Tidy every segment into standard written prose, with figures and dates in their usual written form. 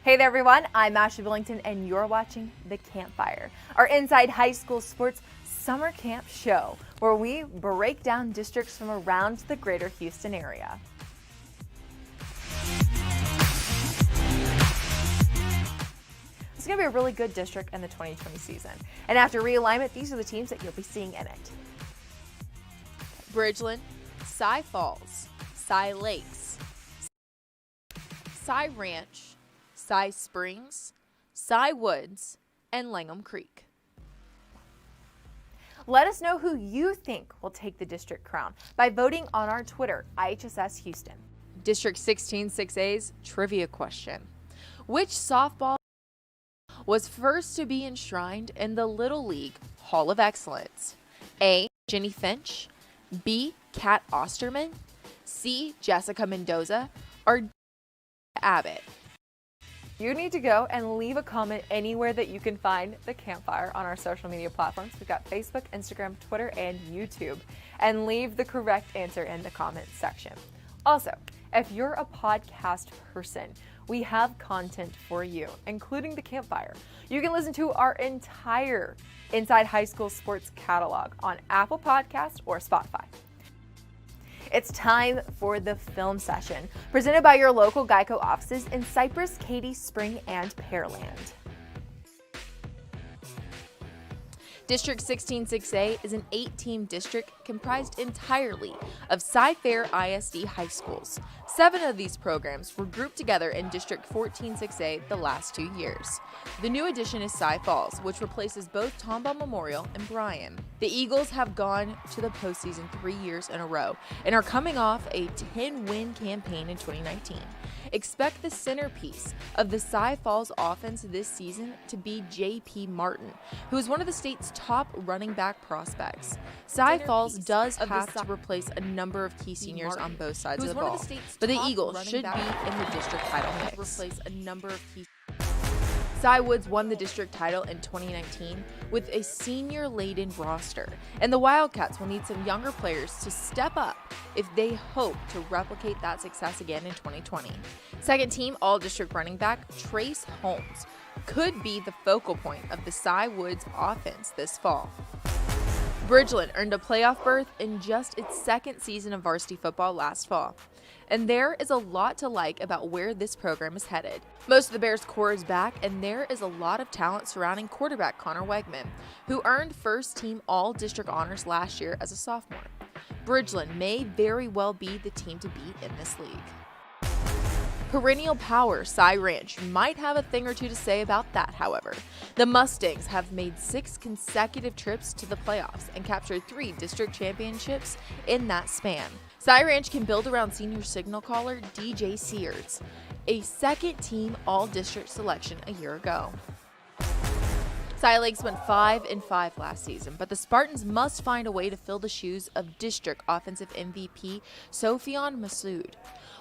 Hey there everyone, I'm Ashley Billington and you're watching The Campfire, our Inside High School Sports Summer Camp show, where we break down districts from around the greater Houston area. It's going to be a really good district in the 2020 season. And after realignment, these are the teams that you'll be seeing in it. Bridgeland, Cy Falls, Cy Lakes, Cy Ranch, Cy Springs, Cy Woods, and Langham Creek. Let us know who you think will take the district crown by voting on our Twitter, IHSS Houston. District 16 6A's trivia question. Which softball was first to be enshrined in the Little League Hall of Excellence? A. Jenny Finch, B. Kat Osterman, C. Jessica Mendoza, or D. Abbott? You need to go and leave a comment anywhere that you can find The Campfire on our social media platforms. We've got Facebook, Instagram, Twitter, and YouTube. And leave the correct answer in the comments section. Also, if you're a podcast person, we have content for you, including The Campfire. You can listen to our entire Inside High School Sports catalog on Apple Podcasts or Spotify. It's time for the film session, presented by your local Geico offices in Cypress, Katy, Spring, and Pearland. District 16 6A is an 8-team district comprised entirely of Cy Fair ISD high schools. 7 of these programs were grouped together in District 14 6A the last 2 years. The new addition is Cy Falls, which replaces both Tomball Memorial and Bryan. The Eagles have gone to the postseason 3 years in a row and are coming off a 10-win campaign in 2019. Expect the centerpiece of the Cy Falls offense this season to be J.P. Martin, who is one of the state's top running back prospects. Cy Falls does have to replace a number of key seniors on both sides of the ball, but the Eagles should be in the district title mix. Cy Woods won the district title in 2019 with a senior-laden roster, and the Wildcats will need some younger players to step up if they hope to replicate that success again in 2020. Second-team All-District running back Trace Holmes could be the focal point of the Cy Woods offense this fall. Bridgeland earned a playoff berth in just its second season of varsity football last fall. And there is a lot to like about where this program is headed. Most of the Bears' core is back, and there is a lot of talent surrounding quarterback Connor Wegman, who earned first-team All-District honors last year as a sophomore. Bridgeland may very well be the team to beat in this league. Perennial power Cy Ranch might have a thing or two to say about that, however. The Mustangs have made 6 consecutive trips to the playoffs and captured 3 district championships in that span. Cy Ranch can build around senior signal caller DJ Sears, a second-team All-District selection a year ago. Cy Lakes went 5-5 last season, but the Spartans must find a way to fill the shoes of district offensive MVP Sophion Massoud.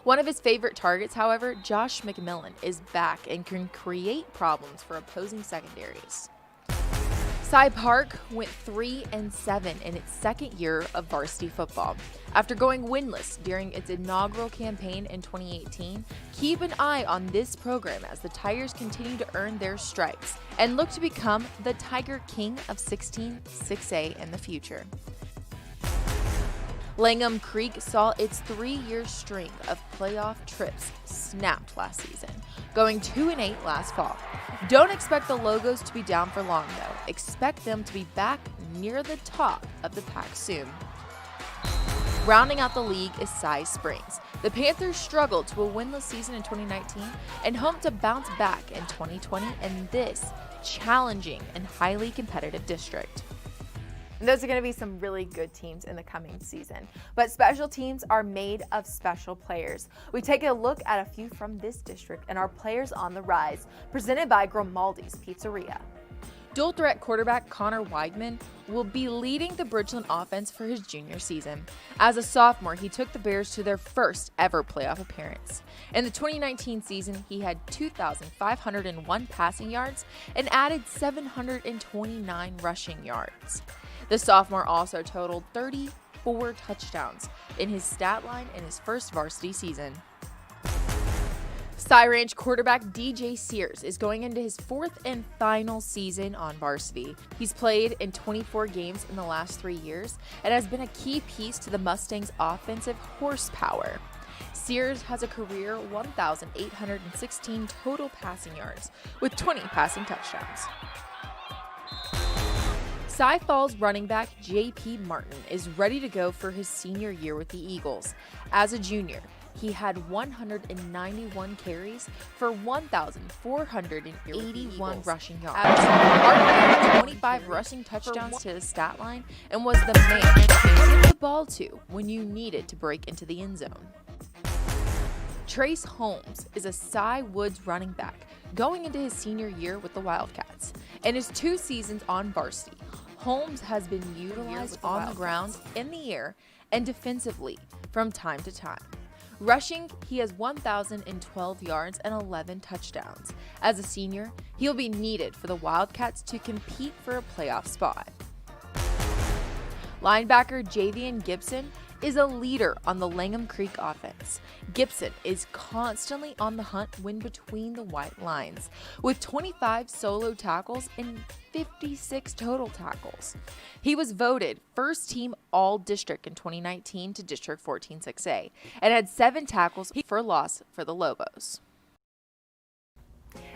One of his favorite targets, however, Josh McMillan, is back and can create problems for opposing secondaries. Cy Park went 3-7 in its second year of varsity football. After going winless during its inaugural campaign in 2018, keep an eye on this program as the Tigers continue to earn their stripes and look to become the Tiger King of 16 6A in the future. Langham Creek saw its 3-year string of playoff trips snapped last season, going 2-8 last fall. Don't expect the Logos to be down for long, though. Expect them to be back near the top of the pack soon. Rounding out the league is Cy Springs. The Panthers struggled to a winless season in 2019 and hope to bounce back in 2020 in this challenging and highly competitive district. And those are going to be some really good teams in the coming season. But special teams are made of special players. We take a look at a few from this district and our players on the rise, presented by Grimaldi's Pizzeria. Dual threat quarterback Connor Weidman will be leading the Bridgeland offense for his junior season. As a sophomore, he took the Bears to their first ever playoff appearance. In the 2019 season, he had 2,501 passing yards and added 729 rushing yards. The sophomore also totaled 34 touchdowns in his stat line in his first varsity season. Cy Ranch quarterback DJ Sears is going into his fourth and final season on varsity. He's played in 24 games in the last 3 years and has been a key piece to the Mustangs' offensive horsepower. Sears has a career 1,816 total passing yards with 20 passing touchdowns. Cy Falls running back J.P. Martin is ready to go for his senior year with the Eagles. As a junior, he had 191 carries for 1,481 rushing yards. Martin had 25 rushing touchdowns to his stat line and was the man to give the ball to when you needed to break into the end zone. Trace Holmes is a Cy Woods running back going into his senior year with the Wildcats. In his 2 seasons on varsity, Holmes has been utilized on the ground, in the air, and defensively from time to time. Rushing, he has 1,012 yards and 11 touchdowns. As a senior, he'll be needed for the Wildcats to compete for a playoff spot. Linebacker Javian Gibson is a leader on the Langham Creek offense. Gibson is constantly on the hunt when between the white lines, with 25 solo tackles and 56 total tackles. He was voted first team All-District in 2019 to District 14-6A and had 7 tackles for loss for the Lobos.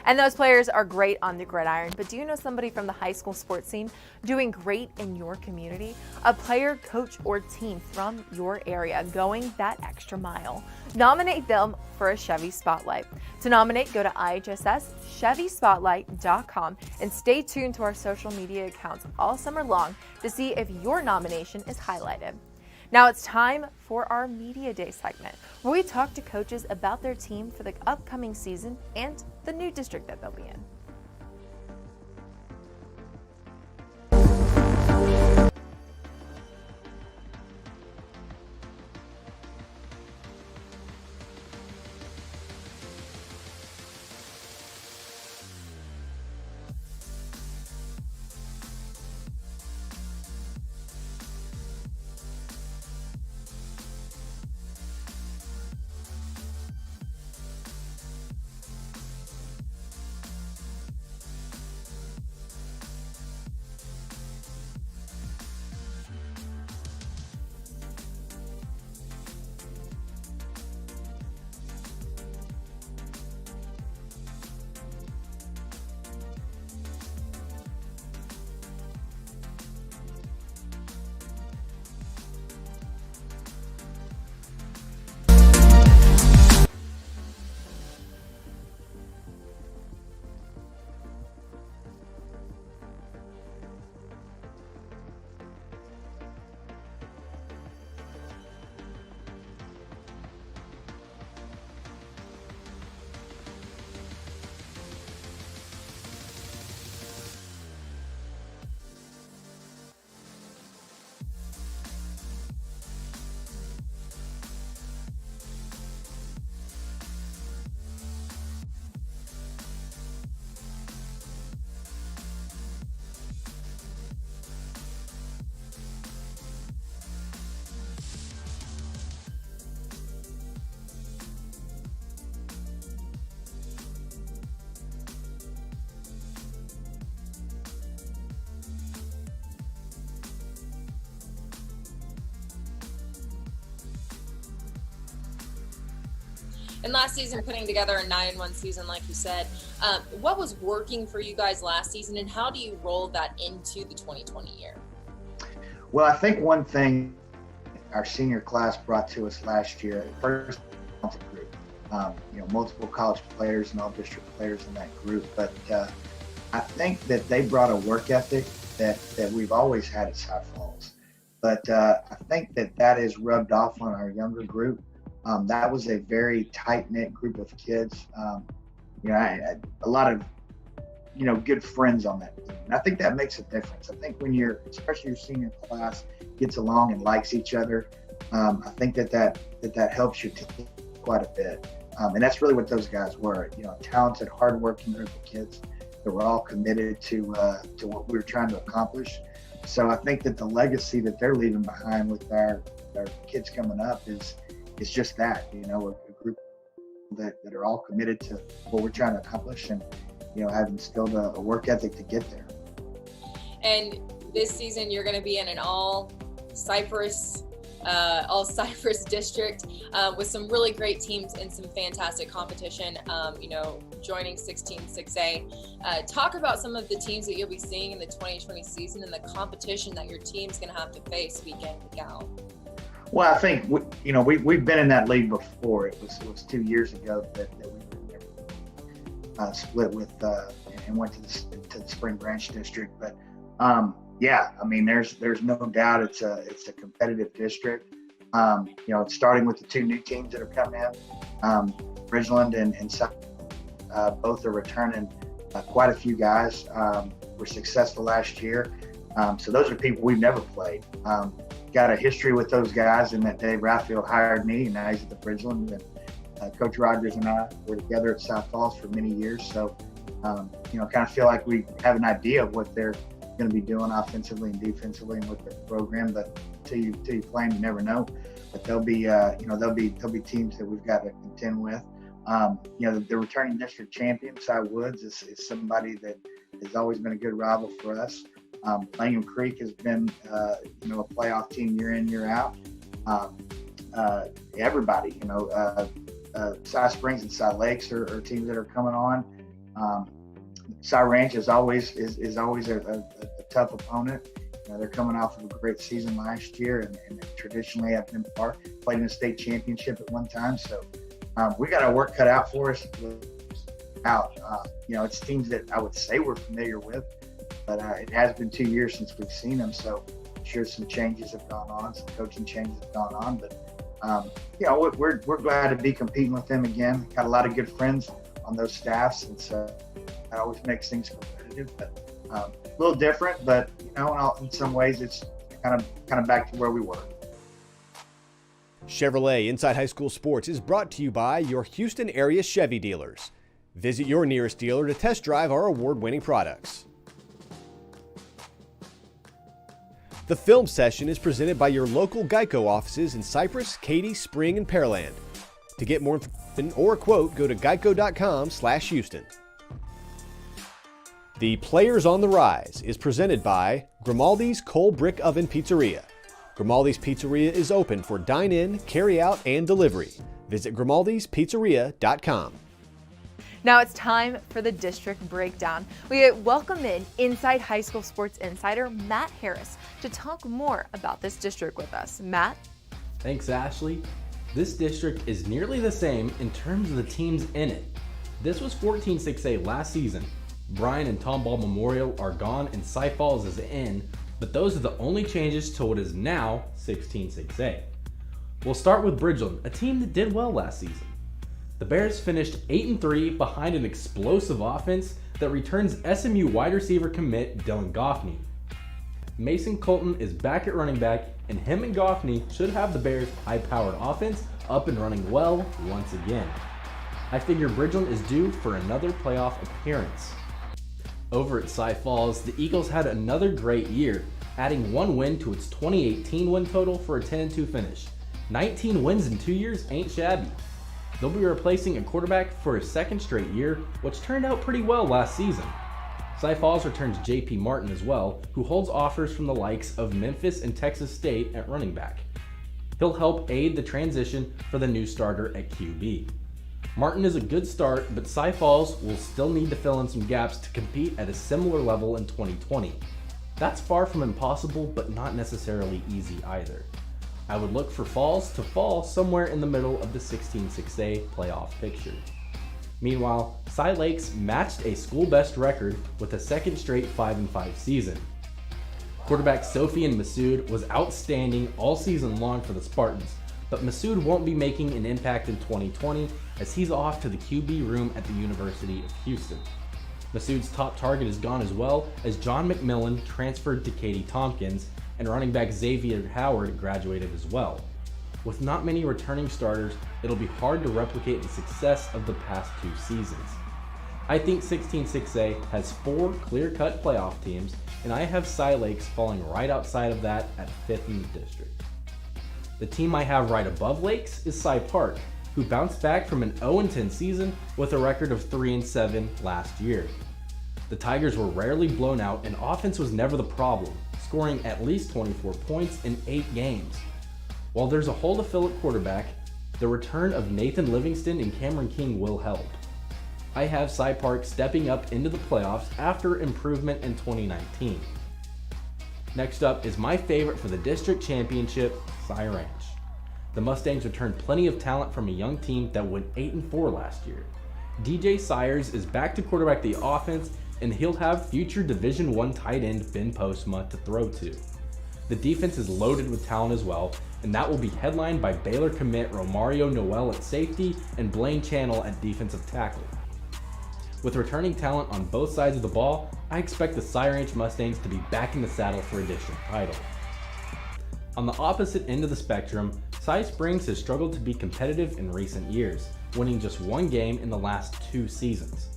And those players are great on the gridiron, but do you know somebody from the high school sports scene doing great in your community? A player, coach, or team from your area going that extra mile? Nominate them for a Chevy Spotlight. To nominate, go to IHSSChevySpotlight.com and stay tuned to our social media accounts all summer long to see if your nomination is highlighted. Now it's time for our Media Day segment, where we talk to coaches about their team for the upcoming season and the new district that they'll be in. And last season, putting together a 9-1 season, like you said, what was working for you guys last season, and how do you roll that into the 2020 year? Well, I think one thing our senior class brought to us last year, first group, multiple college players and all district players in that group, but I think that they brought a work ethic that we've always had at Cy Falls. But I think that is rubbed off on our younger group. That was a very tight-knit group of kids. I had a lot of, good friends on that team. And I think that makes a difference. I think when especially your senior class gets along and likes each other, I think that helps your team quite a bit. And that's really what those guys were, a talented, hardworking group of kids that were all committed to what we were trying to accomplish. So I think that the legacy that they're leaving behind with our kids coming up is just that, a group that are all committed to what we're trying to accomplish, and have instilled a work ethic to get there. And this season, you're going to be in an all Cypress district with some really great teams and some fantastic competition. Joining 16-6A. Talk about some of the teams that you'll be seeing in the 2020 season and the competition that your team's going to have to face week in, week out. Well, I think we've been in that league before. It was 2 years ago that we split with and went to the Spring Branch district. But there's no doubt it's a competitive district. It's starting with the two new teams that are coming in. Bridgeland and both are returning quite a few guys. Were successful last year. So those are people we've never played. Got a history with those guys in that Dave Rathfield hired me, and now he's at the Bridgeland. And Coach Rogers and I were together at South Falls for many years. So, kind of feel like we have an idea of what they're going to be doing offensively and defensively and with their program. But till you play them, you never know. But there'll be teams that we've got to contend with. The returning district champion, Cy Woods, is somebody that has always been a good rival for us. Langham Creek has been, a playoff team year in, year out. Everybody, Cy Springs and Cy Lakes are teams that are coming on. Cy Ranch is always a tough opponent. They're coming off of a great season last year, and traditionally have been played in the state championship at one time. So we got our work cut out for us. It's teams that I would say we're familiar with, but it has been 2 years since we've seen them. So I'm sure some changes have gone on, some coaching changes have gone on. But we're glad to be competing with them again. Got a lot of good friends on those staffs, and so that always makes things competitive. But a little different, but in some ways it's kind of back to where we were. Chevrolet Inside High School Sports is brought to you by your Houston area Chevy dealers. Visit your nearest dealer to test drive our award-winning products. The film session is presented by your local Geico offices in Cypress, Katy, Spring, and Pearland. To get more information or a quote, go to geico.com/Houston. The Players on the Rise is presented by Grimaldi's Coal Brick Oven Pizzeria. Grimaldi's Pizzeria is open for dine-in, carry-out, and delivery. Visit grimaldispizzeria.com. Now it's time for the district breakdown. We welcome in Inside High School Sports Insider Matt Harris to talk more about this district with us. Matt? Thanks, Ashley. This district is nearly the same in terms of the teams in it. This was 14-6A last season. Bryan and Tomball Memorial are gone and Cy Falls is in, but those are the only changes to what is now 16-6A. We'll start with Bridgeland, a team that did well last season. The Bears finished 8-3 behind an explosive offense that returns SMU wide receiver commit Dylan Goffney. Mason Colton is back at running back, and him and Goffney should have the Bears' high-powered offense up and running well once again. I figure Bridgeland is due for another playoff appearance. Over at Cy Falls, the Eagles had another great year, adding one win to its 2018 win total for a 10-2 finish. 19 wins in 2 years ain't shabby. They'll be replacing a quarterback for a second straight year, which turned out pretty well last season. Cy Falls returns J.P. Martin as well, who holds offers from the likes of Memphis and Texas State at running back. He'll help aid the transition for the new starter at QB. Martin is a good start, but Cy Falls will still need to fill in some gaps to compete at a similar level in 2020. That's far from impossible, but not necessarily easy either. I would look for Falls to fall somewhere in the middle of the 16-6A playoff picture. Meanwhile, Cy Lakes matched a school best record with a second straight 5-5 season. Quarterback Sofian Massoud was outstanding all season long for the Spartans, but Massoud won't be making an impact in 2020 as he's off to the QB room at the University of Houston. Massoud's top target is gone as well as John McMillan transferred to Katy Tompkins and running back Xavier Howard graduated as well. With not many returning starters, it'll be hard to replicate the success of the past 2 seasons. I think 16-6A has 4 clear-cut playoff teams, and I have Cy Lakes falling right outside of that at 5th in the district. The team I have right above Lakes is Cy Park. who bounced back from an 0-10 season with a record of 3-7 last year. The Tigers were rarely blown out and offense was never the problem, scoring at least 24 points in 8 games. While there's a hole to fill at quarterback, the return of Nathan Livingston and Cameron King will help. I have Cy Park stepping up into the playoffs after improvement in 2019. Next up is my favorite for the district championship, Cy Ranch. The Mustangs returned plenty of talent from a young team that went 8-4 last year. DJ Sires is back to quarterback the offense, and he'll have future Division I tight end Ben Postma to throw to. The defense is loaded with talent as well, and that will be headlined by Baylor commit Romario Noel at safety and Blaine Channel at defensive tackle. With returning talent on both sides of the ball, I expect the Cy Ranch Mustangs to be back in the saddle for a district title. On the opposite end of the spectrum, Cy Springs has struggled to be competitive in recent years, winning just 1 game in the last 2 seasons.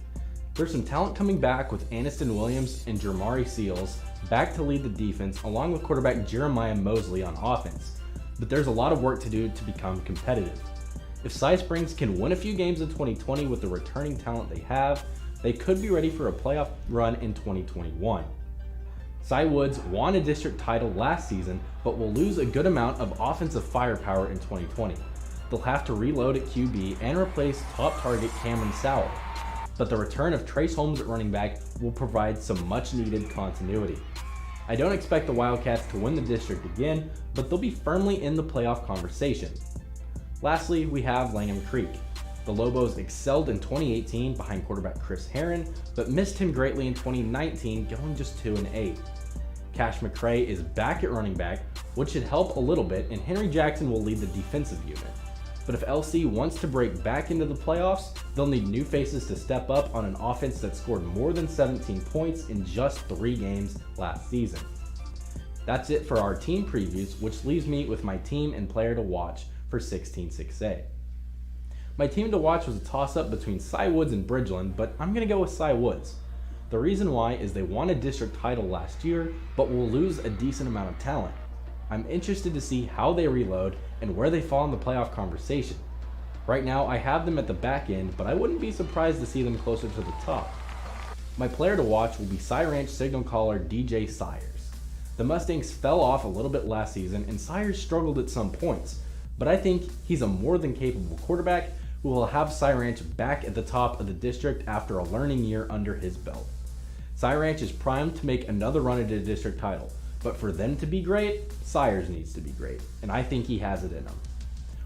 There's some talent coming back with Aniston Williams and Jermari Seals back to lead the defense along with quarterback Jeremiah Mosley on offense, but there's a lot of work to do to become competitive. If Cy Springs can win a few games in 2020 with the returning talent they have, they could be ready for a playoff run in 2021. Cy Woods won a district title last season, but will lose a good amount of offensive firepower in 2020. They'll have to reload at QB and replace top target Cameron Sowell, but the return of Trace Holmes at running back will provide some much needed continuity. I don't expect the Wildcats to win the district again, but they'll be firmly in the playoff conversation. Lastly, we have Langham Creek. The Lobos excelled in 2018 behind quarterback Chris Herron, but missed him greatly in 2019, going just 2-8. Cash McCray is back at running back, which should help a little bit, and Henry Jackson will lead the defensive unit. But if LC wants to break back into the playoffs, they'll need new faces to step up on an offense that scored more than 17 points in just 3 games last season. That's it for our team previews, which leaves me with my team and player to watch for 16-6A. My team to watch was a toss-up between Cy Woods and Bridgeland, but I'm going to go with Cy Woods. The reason why is they won a district title last year, but will lose a decent amount of talent. I'm interested to see how they reload and where they fall in the playoff conversation. Right now, I have them at the back end, but I wouldn't be surprised to see them closer to the top. My player to watch will be Cy Ranch signal caller DJ Sires. The Mustangs fell off a little bit last season, and Sires struggled at some points, but I think he's a more than capable quarterback who will have Cy Ranch back at the top of the district after a learning year under his belt. Cy Ranch is primed to make another run at a district title, but for them to be great, Sires needs to be great, and I think he has it in him.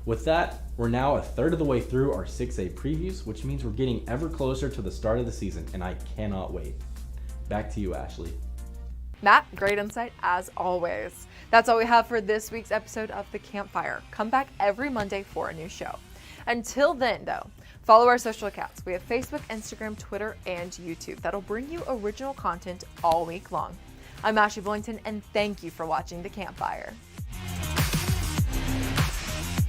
With that, we're now a third of the way through our 6A previews, which means we're getting ever closer to the start of the season, and I cannot wait. Back to you, Ashley. Matt, great insight as always. That's all we have for this week's episode of The Campfire. Come back every Monday for a new show. Until then, though, follow our social accounts. We have Facebook, Instagram, Twitter, and YouTube. That'll bring you original content all week long. I'm Ashley Bullington, and thank you for watching The Campfire.